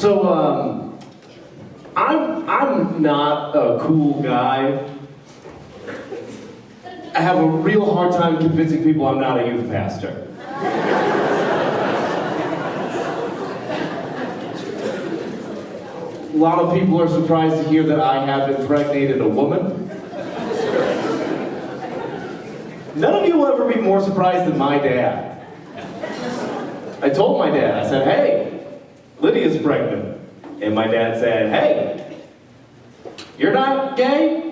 So, I'm not a cool guy. I have a real hard time convincing people I'm not a youth pastor. A lot of people are surprised to hear that I have impregnated a woman. None of you will ever be more surprised than my dad. I told my dad, I said, hey, Lydia's pregnant. And my dad said, hey, you're not gay?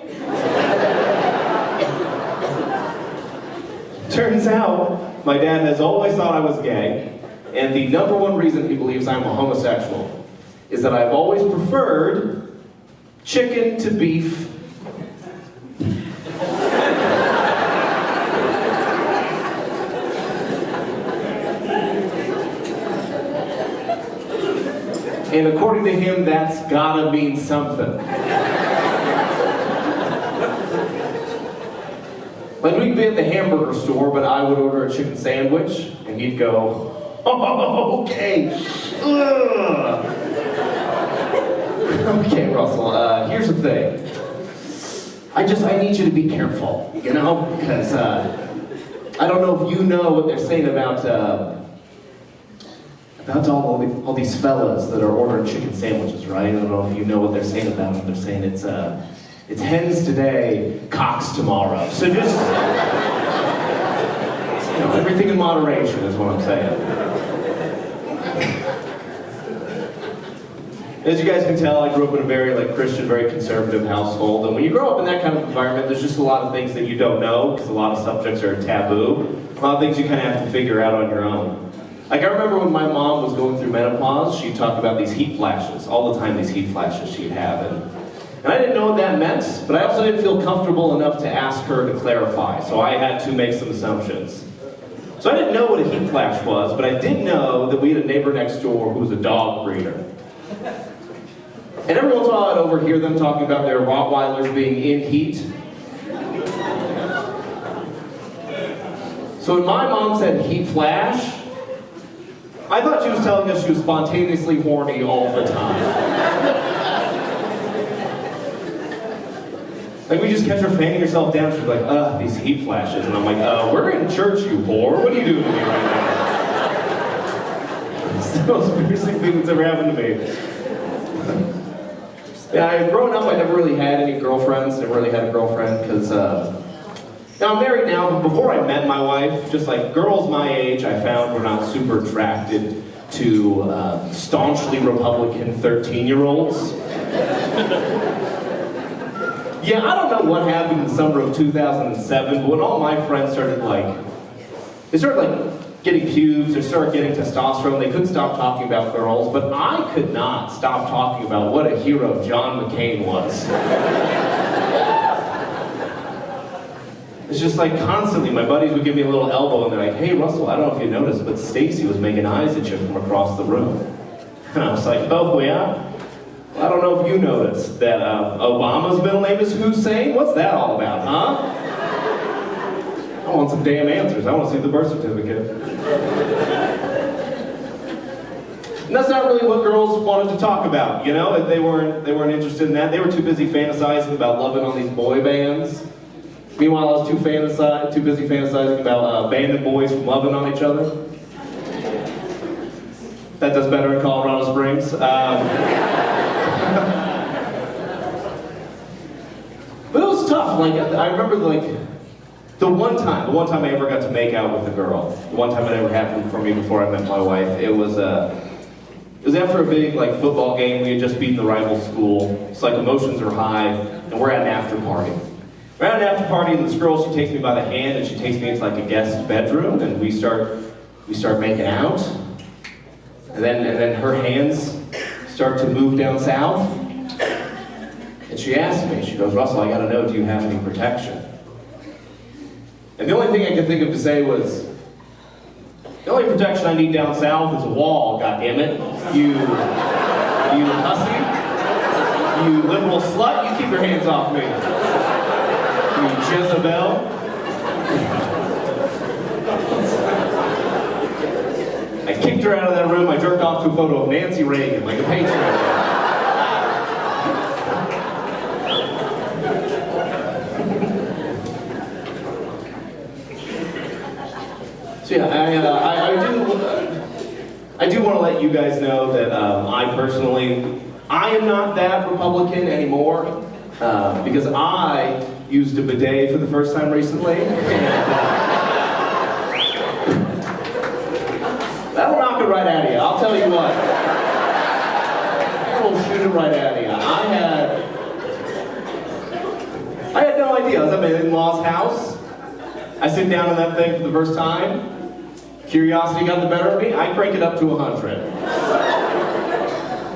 Turns out, my dad has always thought I was gay, and the number one reason he believes I'm a homosexual is that I've always preferred chicken to beef. And according to him, that's gotta mean something. Like, we'd be at the hamburger store, but I would order a chicken sandwich, and he'd go, oh, okay. Ugh. Okay, Russell, here's the thing. I need you to be careful, you know? Because I don't know if you know what they're saying about all these fellas that are ordering chicken sandwiches, right? I don't know if you know what they're saying about them. They're saying it's hens today, cocks tomorrow. So just, you know, everything in moderation is what I'm saying. As you guys can tell, I grew up in a very Christian, very conservative household. And when you grow up in that kind of environment, there's just a lot of things that you don't know, because a lot of subjects are taboo. A lot of things you kind of have to figure out on your own. Like, I remember when my mom was going through menopause, she'd talk about these heat flashes. All the time, these heat flashes she'd have. And I didn't know what that meant, but I also didn't feel comfortable enough to ask her to clarify. So I had to make some assumptions. So I didn't know what a heat flash was, but I did know that we had a neighbor next door who was a dog breeder. And every once in a while I'd overhear them talking about their Rottweilers being in heat. So when my mom said heat flash, I thought she was telling us she was spontaneously horny all the time. Like, we just catch her fanning herself down, she'd be like, ugh, these heat flashes. And I'm like, we're in church, you whore. What are you doing to me right now? It's the most embarrassing thing that's ever happened to me. Yeah, I've grown up, I never really had any girlfriends, never really had a girlfriend, because, now I'm married now, but before I met my wife, just like girls my age, I found were not super attracted to staunchly Republican 13-year-olds. Yeah, I don't know what happened in the summer of 2007, but when all my friends started getting pubes, they started getting testosterone, they couldn't stop talking about girls, but I could not stop talking about what a hero John McCain was. It's just like constantly, my buddies would give me a little elbow and they're like, hey Russell, I don't know if you noticed, but Stacy was making eyes at you from across the room. And I was like, oh yeah? I don't know if you noticed that Obama's middle name is Hussein? What's that all about, huh? I want some damn answers. I want to see the birth certificate. And that's not really what girls wanted to talk about, you know? They weren't interested in that. They were too busy fantasizing about loving on these boy bands. Meanwhile, I was too busy fantasizing about band and boys from loving on each other. That does better in Colorado Springs. But it was tough. Like, I remember, the one time I ever got to make out with a girl, the one time it ever happened for me before I met my wife, it was after a big football game. We had just beaten the rival school. It's like emotions are high, and we're at an after party. We're at an after party, and this girl, she takes me by the hand, and she takes me into a guest bedroom, and we start making out. And then her hands start to move down south. And she asked me, she goes, Russell, I gotta know, do you have any protection? And the only thing I could think of to say was, the only protection I need down south is a wall, goddammit. You hussy, you liberal slut, you keep your hands off me. You Jezebel. I kicked her out of that room, I jerked off to a photo of Nancy Reagan, like a patriot. So yeah, I do want to let you guys know that I am not that Republican anymore because I used a bidet for the first time recently. That'll knock it right out of you, I'll tell you what. That'll shoot it right out of you. I had no idea. I was at my in-laws' house. I sit down in that thing for the first time. Curiosity got the better of me. I crank it up to 100.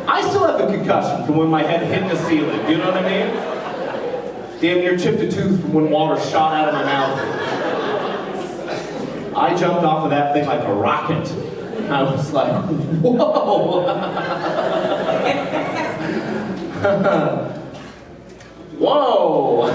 I still have a concussion from when my head hit the ceiling. Do you know what I mean? Damn near chipped a tooth from when water shot out of my mouth. I jumped off of that thing like a rocket. I was like, whoa! Whoa!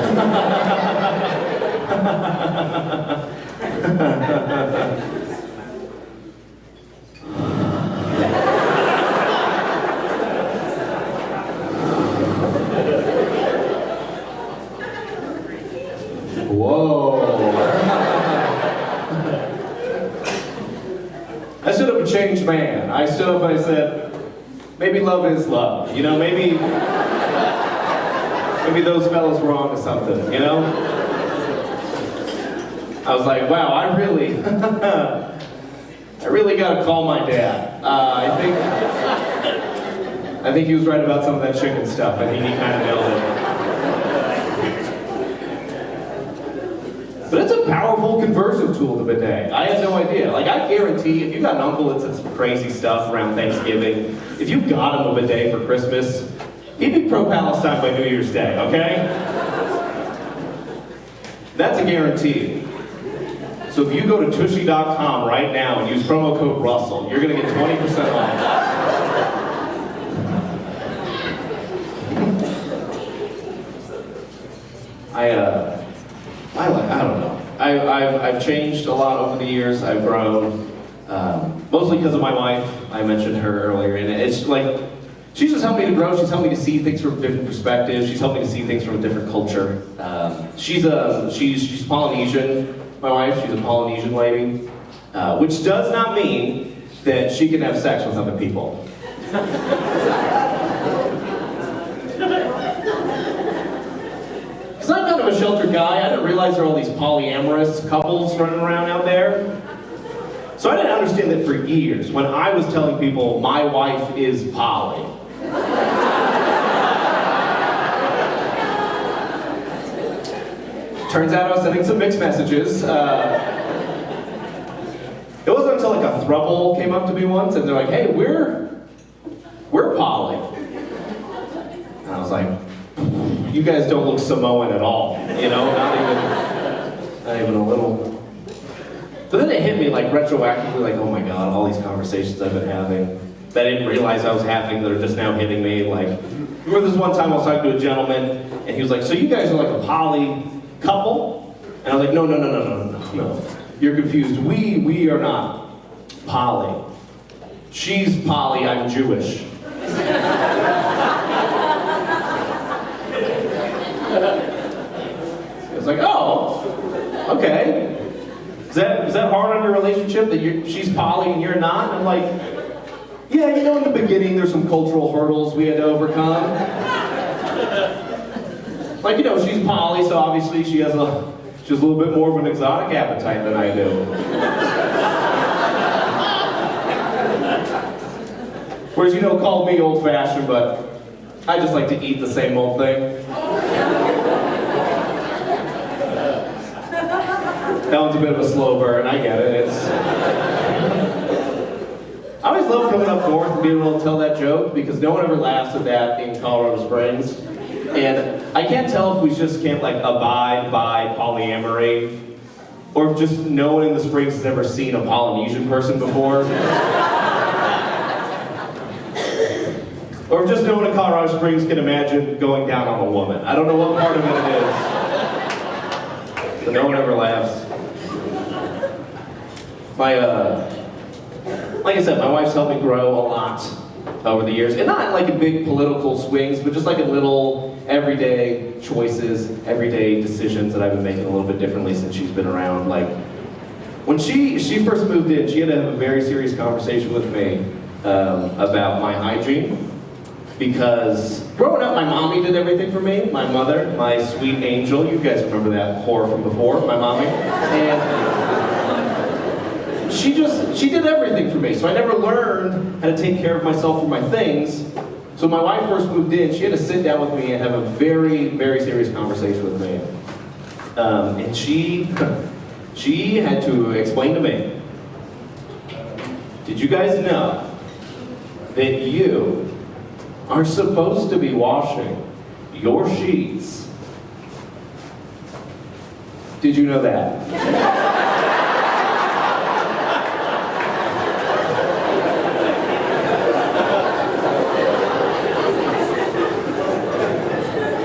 Whoa. I stood up a changed man. I stood up and I said, maybe love is love. You know, maybe those fellas were onto something, you know? I was like, wow, I really gotta call my dad. I think he was right about some of that chicken stuff. I think he kind of nailed it. But it's a powerful conversion tool, the bidet. I had no idea. Like, I guarantee, if you got an uncle that said some crazy stuff around Thanksgiving, if you got him a bidet for Christmas, he'd be pro-Palestine by New Year's Day, okay? That's a guarantee. So if you go to tushy.com right now and use promo code Russell, you're gonna get 20% off. I don't know. I've changed a lot over the years. I've grown, mostly because of my wife. I mentioned her earlier, and it's like, she's just helped me to grow. She's helped me to see things from different perspectives. She's helped me to see things from a different culture. She's Polynesian, my wife. She's a Polynesian lady, which does not mean that she can have sex with other people. Because I'm kind of a sheltered guy. I didn't realize there are all these polyamorous couples running around out there. So I didn't understand that for years when I was telling people my wife is poly. Turns out I was sending some mixed messages. It wasn't until like a throuple came up to me once and they're like, hey, we're poly. And I was like, you guys don't look Samoan at all, you know, not even a little. But then it hit me like retroactively, like, oh my God, all these conversations I've been having that I didn't realize I was having that are just now hitting me. Like, remember this one time I was talking to a gentleman and he was like, so you guys are like a poly couple? And I was like, no. You're confused. We are not poly. She's poly, I'm Jewish. It's like, oh, okay. Is that hard on your relationship that she's poly and you're not? And I'm like, yeah, you know, in the beginning there's some cultural hurdles we had to overcome. Like, you know, she's poly, so obviously she has a little bit more of an exotic appetite than I do. Whereas, you know, call me old-fashioned, but I just like to eat the same old thing. That one's a bit of a slow burn, I get it. I always love coming up north and being able to tell that joke because no one ever laughs at that in Colorado Springs. And I can't tell if we just can't like abide by polyamory or if just no one in the Springs has ever seen a Polynesian person before. Or if just no one in Colorado Springs can imagine going down on a woman. I don't know what part of it is. But no one ever laughs. Like like I said, my wife's helped me grow a lot over the years, and not like in big political swings, but just like in little everyday choices, everyday decisions that I've been making a little bit differently since she's been around. Like when she first moved in, she had to have a very serious conversation with me about my hygiene, because growing up, my mommy did everything for me. My mother, my sweet angel, you guys remember that whore from before, my mommy, and she did everything for me, so I never learned how to take care of myself for my things. So when my wife first moved in, she had to sit down with me and have a very, very serious conversation with me. And she had to explain to me, did you guys know that you are supposed to be washing your sheets? Did you know that?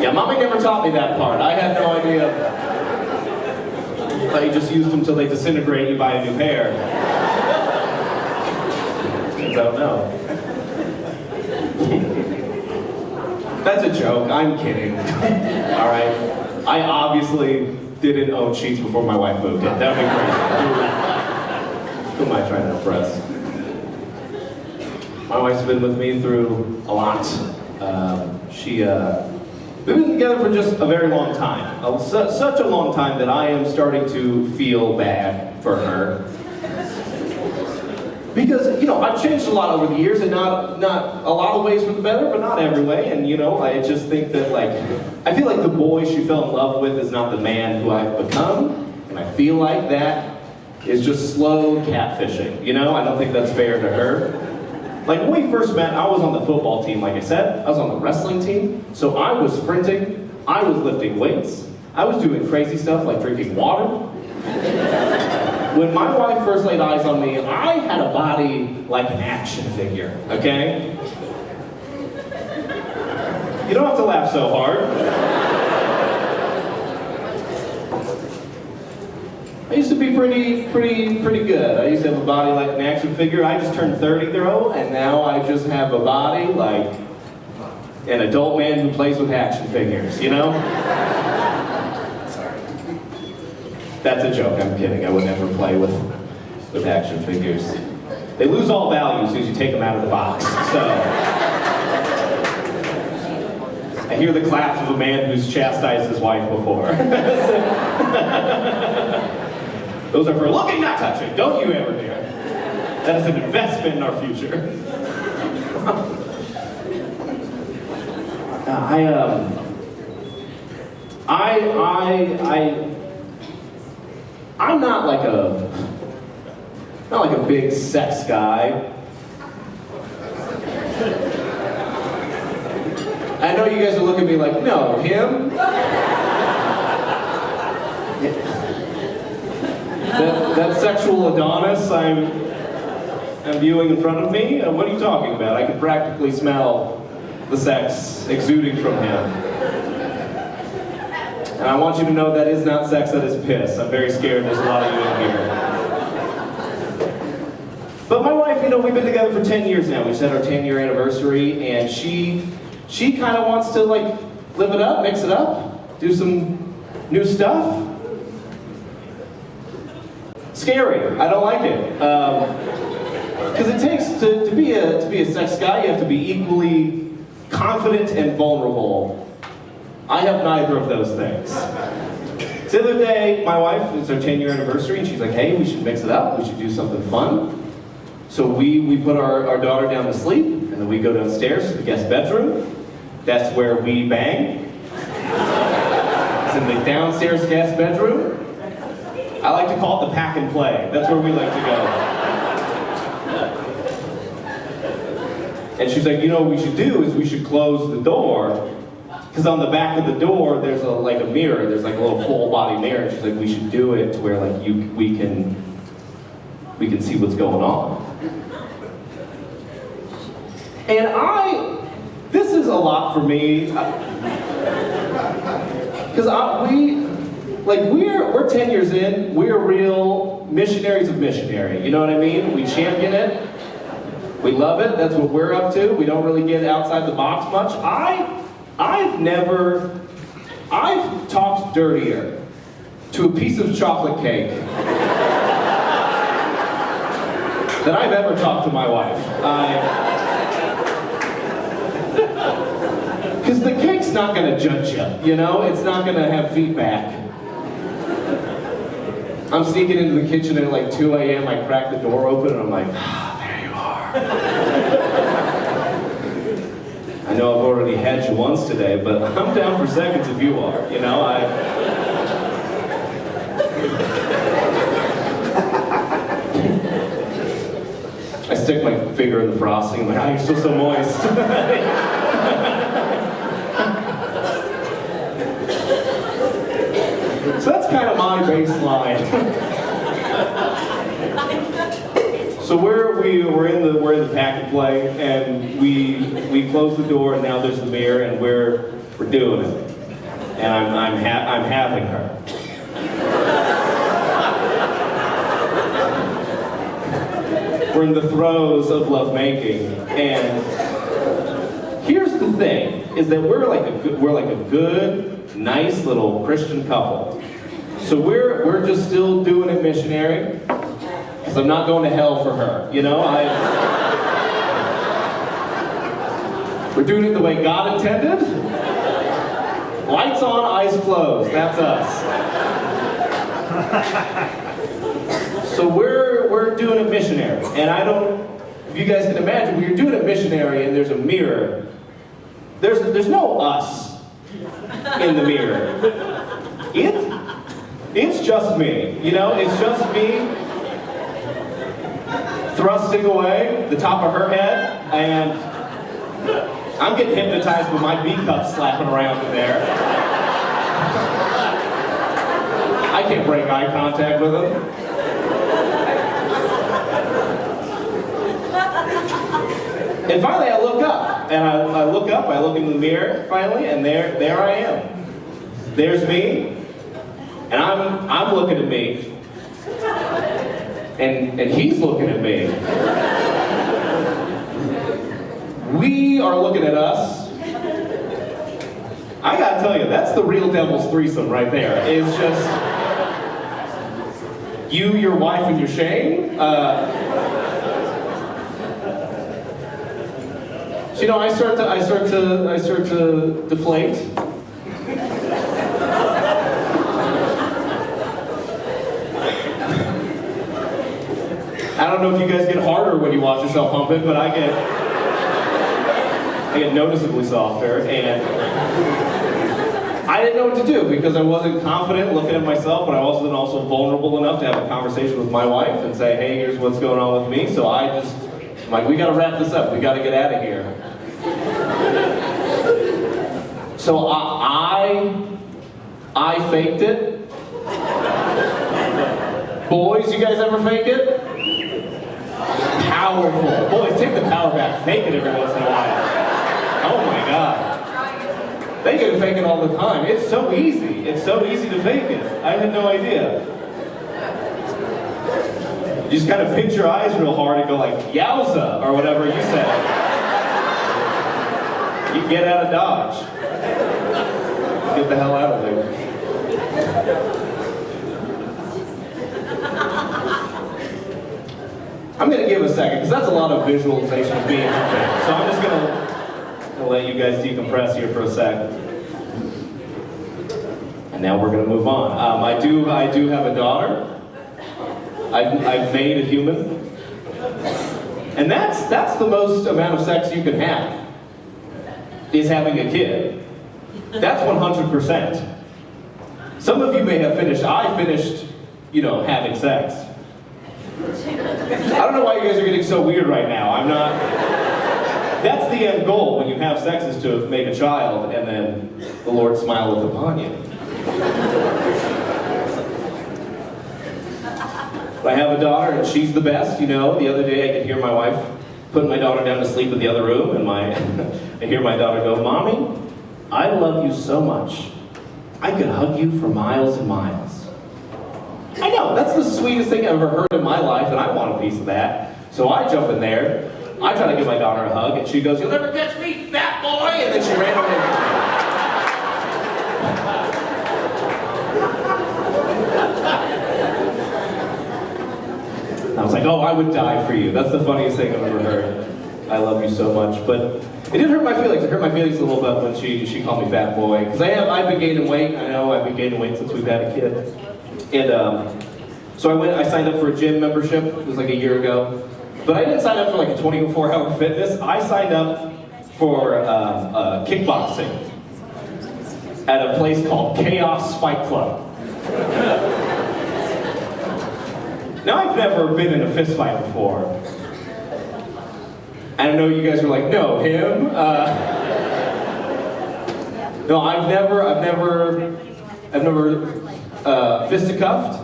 Yeah, Mommy never taught me that part. I had no idea. I just used them until they disintegrate and you buy a new pair. Turns out no. That's a joke, I'm kidding. Alright? I obviously didn't own sheets before my wife moved in. That would be crazy. Who am I trying to impress? My wife's been with me through a lot. We've been together for just a very long time. Such a long time that I am starting to feel bad for her. Because, you know, I've changed a lot over the years, and not a lot of ways for the better, but not every way. And, you know, I just think that, like, I feel like the boy she fell in love with is not the man who I've become. And I feel like that is just slow catfishing, you know? I don't think that's fair to her. Like, when we first met, I was on the football team, like I said. I was on the wrestling team. So I was sprinting, I was lifting weights, I was doing crazy stuff like drinking water. When my wife first laid eyes on me, I had a body like an action figure, okay? You don't have to laugh so hard. I used to be pretty good. I used to have a body like an action figure. I just turned 30 though, and now I just have a body like an adult man who plays with action figures, you know? That's a joke, I'm kidding. I would never play with action figures. They lose all value as soon as you take them out of the box, so. I hear the claps of a man who's chastised his wife before. Those are for looking, not touching. Don't you ever dare. That is an investment in our future. I'm not like a big sex guy. I know you guys are looking at me like, no, him? That sexual Adonis I'm viewing in front of me? What are you talking about? I can practically smell the sex exuding from him. And I want you to know that is not sex, that is piss. I'm very scared there's a lot of you in here. But my wife, you know, we've been together for 10 years now. We just had our 10-year anniversary, and she kind of wants to, like, live it up, mix it up, do some new stuff. Scary. I don't like it. Because it takes, to be a sex guy, you have to be equally confident and vulnerable. I have neither of those things. So the other day, my wife, it's our 10-year anniversary, and she's like, hey, we should mix it up, we should do something fun. So we put our daughter down to sleep, and then we go downstairs to the guest bedroom. That's where we bang. It's in the downstairs guest bedroom. I like to call it the pack and play. That's where we like to go. And she's like, you know what we should do is we should close the door, because on the back of the door there's like a mirror. There's like a little full body mirror. And she's like, we should do it to where like we can see what's going on. And this is a lot for me, because we're 10 years in, we're real missionaries of missionary, you know what I mean? We champion it, We love it. That's what we're up to. We don't really get outside the box much. I've talked dirtier to a piece of chocolate cake than I've ever talked to my wife. Because the cake's not going to judge you, you know? It's not going to have feedback. I'm sneaking into the kitchen at like 2 a.m. I crack the door open and I'm like, there you are. I know I've already had you once today, but I'm down for seconds if you are, you know? I stick my finger in the frosting, I'm like, you're still so moist. So that's kind of my baseline. So we're in the pack and play, and we close the door, and now there's the mirror, and we're doing it, and I'm having her. We're in the throes of lovemaking, and here's the thing: is that we're like a good, nice little Christian couple. So we're just still doing it missionary, because I'm not going to hell for her, you know? We're doing it the way God intended. Lights on, eyes closed. That's us. So we're doing it missionary, and if you guys can imagine, when you're doing it missionary and there's a mirror, there's no us in the mirror. It's just me, you know? It's just me thrusting away the top of her head, and I'm getting hypnotized with my B-cup slapping around in there. I can't break eye contact with him. And finally I look up, and I look in the mirror finally, and there I am. There's me. And I'm looking at me, and he's looking at me. We are looking at us. I gotta tell you, that's the real devil's threesome right there. It's just you, your wife, and your shame. So, you know, I start to deflate. I don't know if you guys get harder when you watch yourself humping, but I get noticeably softer, and I didn't know what to do because I wasn't confident looking at myself, but I wasn't also vulnerable enough to have a conversation with my wife and say, hey, here's what's going on with me. So I'm like, we gotta wrap this up, we gotta get out of here. So I faked it. Boys, you guys ever fake it? Powerful. Boys, take the power back. Fake it every once in a while. Oh my God. They get to fake it all the time. It's so easy. It's so easy to fake it. I had no idea. You just kind of pinch your eyes real hard and go like, yowza, or whatever you said. You get out of Dodge. Get the hell out of there. I'm going to give a second, because that's a lot of visualization of being okay. So I'm just going to let you guys decompress here for a second. And now we're going to move on. I do have a daughter. I've made a human. And that's the most amount of sex you can have, is having a kid. That's 100%. Some of you may have finished, I finished, you know, having sex. I don't know why you guys are getting so weird right now. I'm not. That's the end goal when you have sex, is to make a child, and then the Lord smileth upon you. But I have a daughter, and she's the best, you know. The other day I could hear my wife putting my daughter down to sleep in the other room, and I hear my daughter go, Mommy, I love you so much. I could hug you for miles and miles. I know, that's the sweetest thing I've ever heard in my life, and I want a piece of that. So I jump in there, I tried to give my daughter a hug, and she goes, "You'll never catch me, fat boy!" And then she ran away from me. I was like, "Oh, I would die for you." That's the funniest thing I've ever heard. I love you so much. But it did hurt my feelings. It hurt my feelings a little bit when she called me fat boy. Because I've been gaining weight. I know I've been gaining weight since we've had a kid. And so I signed up for a gym membership. It was like a year ago. But I didn't sign up for like a 24-hour fitness. I signed up for kickboxing at a place called Chaos Fight Club. Now, I've never been in a fist fight before. I know you guys are like, "No, him." No, I've never fisticuffed.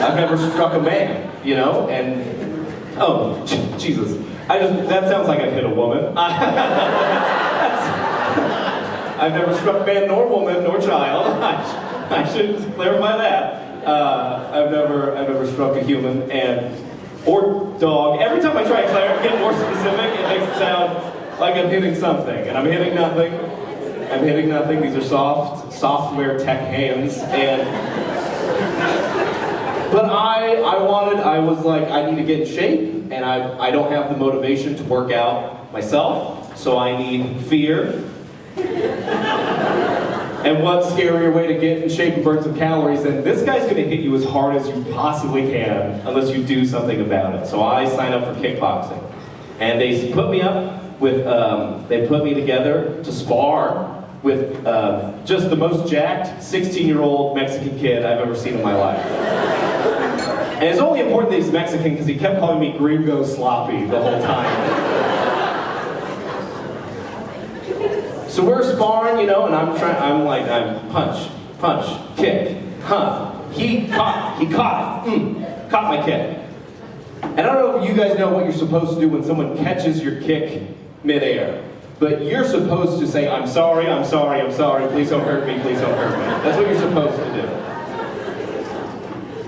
I've never struck a man, you know, and oh, Jesus, that sounds like I've hit a woman. I've never struck man nor woman nor child. I should clarify that. I've never struck a human or dog. Every time I try to get more specific, it makes it sound like I'm hitting something, and I'm hitting nothing. I'm hitting nothing. These are software tech hands, but I was like, I need to get in shape, and I don't have the motivation to work out myself, so I need fear. And what scarier way to get in shape and burn some calories than this guy's gonna hit you as hard as you possibly can unless you do something about it. So I signed up for kickboxing. And they put me together to spar with just the most jacked 16-year-old Mexican kid I've ever seen in my life. And it's only important that he's Mexican because he kept calling me Gringo Sloppy the whole time. So we're sparring, you know, and I'm punch, kick, He caught it, caught my kick. And I don't know if you guys know what you're supposed to do when someone catches your kick midair, but you're supposed to say, I'm sorry, please don't hurt me, please don't hurt me. That's what you're supposed to do.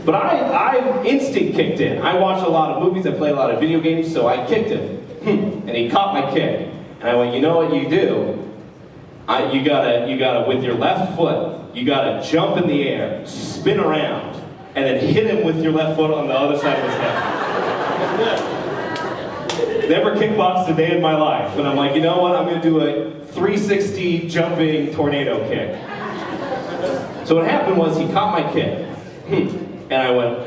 But I instinct kicked in. I watch a lot of movies, I play a lot of video games, so I kicked him. And he caught my kick. And I went, you know what you do? You gotta, with your left foot, you gotta jump in the air, spin around, and then hit him with your left foot on the other side of his head. Never kickboxed a day in my life. And I'm like, you know what? I'm gonna do a 360 jumping tornado kick. So what happened was he caught my kick. And I went,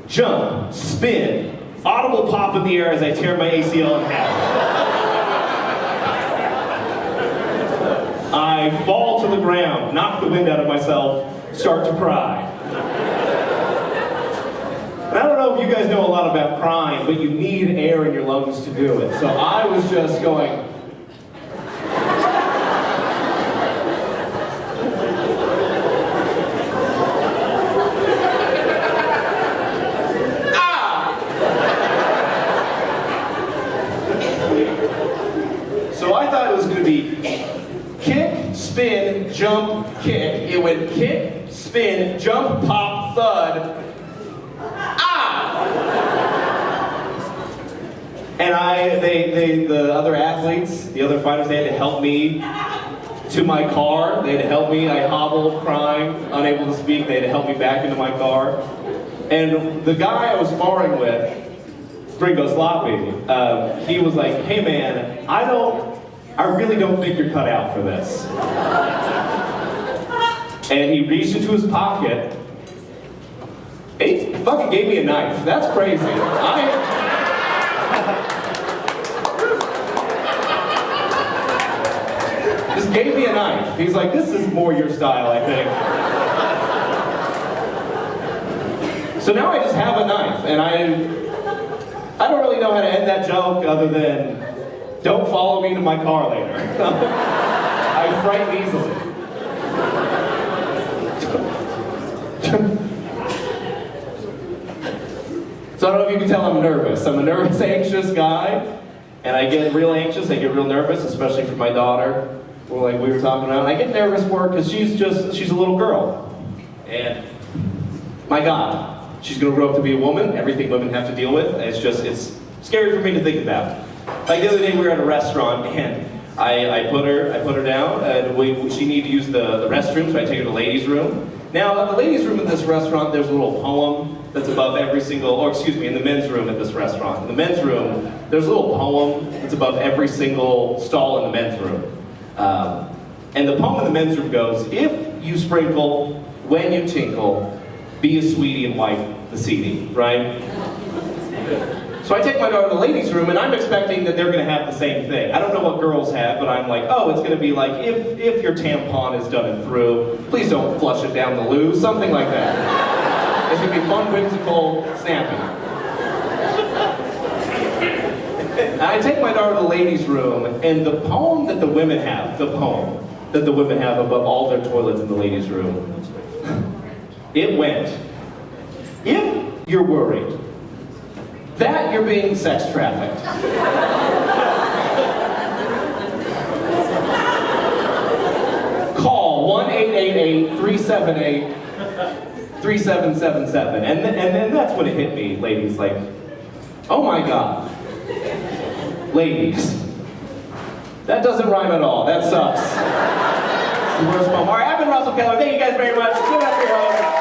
jump, spin, audible pop in the air as I tear my ACL in half. I fall to the ground, knock the wind out of myself, start to cry. And I don't know if you guys know a lot about crying, but you need air in your lungs to do it. So I was just going, so I thought it was going to be kick, spin, jump, kick. It went kick, spin, jump, pop, thud. And the other athletes, the other fighters, they had to help me to my car. They had to help me. I hobbled, crying, unable to speak. They had to help me back into my car. And the guy I was sparring with, Gringo Sloppy, he was like, hey man, I really don't think you're cut out for this. And he reached into his pocket. He fucking gave me a knife. That's crazy. Just gave me a knife. He's like, this is more your style, I think. So now I just have a knife, and I don't really know how to end that joke other than, don't follow me to my car later. I frighten easily. So I don't know if you can tell I'm nervous. I'm a nervous, anxious guy, and I get real anxious, I get real nervous, especially for my daughter. We were talking about, I get nervous for her because she's a little girl. And my God, she's gonna grow up to be a woman, everything women have to deal with. It's scary for me to think about. Like the other day we were at a restaurant and I put her down and she needed to use the restroom, so I take her to the ladies' room. Now, in the ladies' room at this restaurant, there's a little poem that's above every single, or excuse me, in the men's room at this restaurant. In the men's room, there's a little poem that's above every single stall in the men's room. And the poem in the men's room goes, if you sprinkle, when you tinkle, be a sweetie and wipe the CD, right? So I take my daughter to the ladies' room and I'm expecting that they're gonna have the same thing. I don't know what girls have, but I'm like, oh, it's gonna be like, if your tampon is done and through, please don't flush it down the loo, something like that. It's gonna be fun, whimsical, snappy. And I take my daughter to the ladies' room and the poem that the women have, above all their toilets in the ladies' room, it went, if you're worried that you're being sex trafficked, call 1-888-378-3777. And then that's when it hit me, ladies, like, oh my God, ladies, that doesn't rhyme at all, that sucks. It's the worst poem. All right, I've been Russell Keller, thank you guys very much. Give it up for your host.